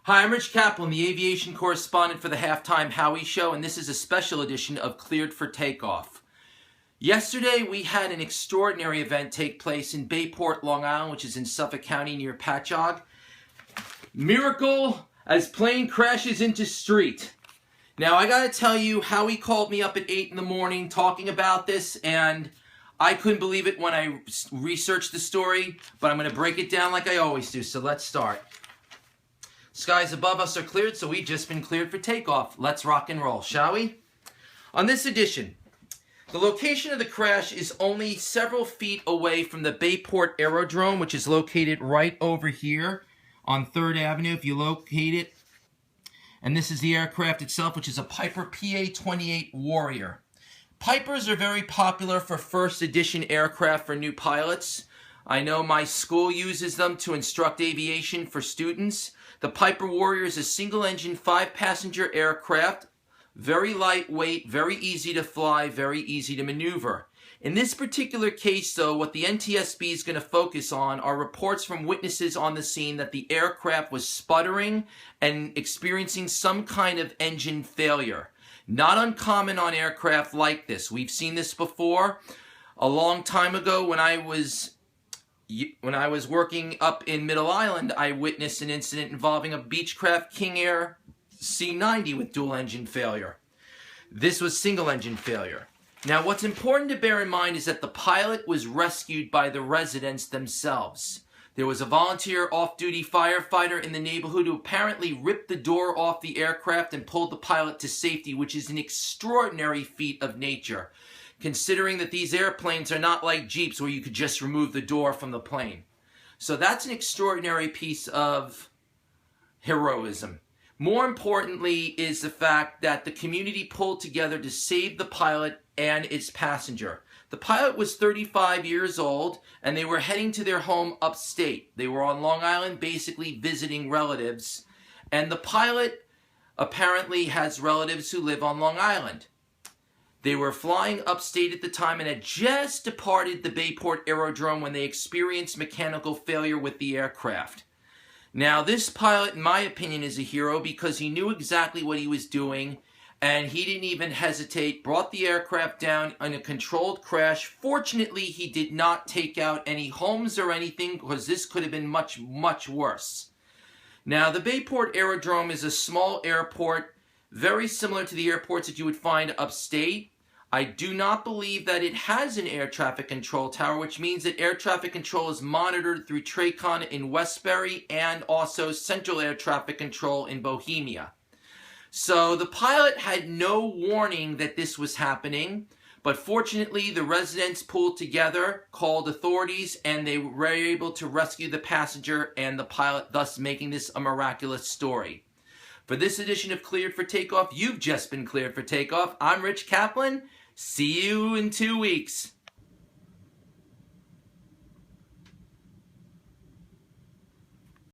Hi, I'm Rich Kaplan, the aviation correspondent for the halftime Howie show, and this is a special edition of Cleared for Takeoff. Yesterday, we had an extraordinary event take place in Bayport, Long Island, which is in Suffolk County near Patchogue. Miracle as plane crashes into street. Now, I gotta tell you, Howie called me up at 8 in the morning talking about this, and I couldn't believe it when I researched the story, but I'm gonna break it down like I always do, so let's start. Skies above us are cleared, so we've just been cleared for takeoff. Let's rock and roll, shall we? On this edition, the location of the crash is only several feet away from the Bayport Aerodrome, which is located right over here on 3rd Avenue, if you locate it. And this is the aircraft itself, which is a Piper PA-28 Warrior. Pipers are very popular for first edition aircraft for new pilots. I know my school uses them to instruct aviation for students. The Piper Warrior is a single-engine, 5-passenger aircraft, very lightweight, very easy to fly, very easy to maneuver. In this particular case, though, what the NTSB is going to focus on are reports from witnesses on the scene that the aircraft was sputtering and experiencing some kind of engine failure. Not uncommon on aircraft like this. We've seen this before. A long time ago when I was working up in Middle Island, I witnessed an incident involving a Beechcraft King Air C-90 with dual engine failure. This was single engine failure. Now, what's important to bear in mind is that the pilot was rescued by the residents themselves. There was a volunteer off-duty firefighter in the neighborhood who apparently ripped the door off the aircraft and pulled the pilot to safety, which is an extraordinary feat of nature, considering that these airplanes are not like Jeeps where you could just remove the door from the plane. So that's an extraordinary piece of heroism. More importantly is the fact that the community pulled together to save the pilot and its passenger. The pilot was 35 years old, and they were heading to their home upstate. They were on Long Island basically visiting relatives, and the pilot apparently has relatives who live on Long Island. They were flying upstate at the time and had just departed the Bayport Aerodrome when they experienced mechanical failure with the aircraft. Now, this pilot, in my opinion, is a hero because he knew exactly what he was doing, and he didn't even hesitate, brought the aircraft down in a controlled crash. Fortunately, he did not take out any homes or anything because this could have been much, much worse. Now, the Bayport Aerodrome is a small airport, very similar to the airports that you would find upstate. I do not believe that it has an air traffic control tower, which means that air traffic control is monitored through TRACON in Westbury and also Central Air Traffic Control in Bohemia. So the pilot had no warning that this was happening, but fortunately the residents pulled together, called authorities, and they were able to rescue the passenger and the pilot, thus making this a miraculous story. For this edition of Cleared for Takeoff, you've just been cleared for takeoff. I'm Rich Kaplan. See you in 2 weeks.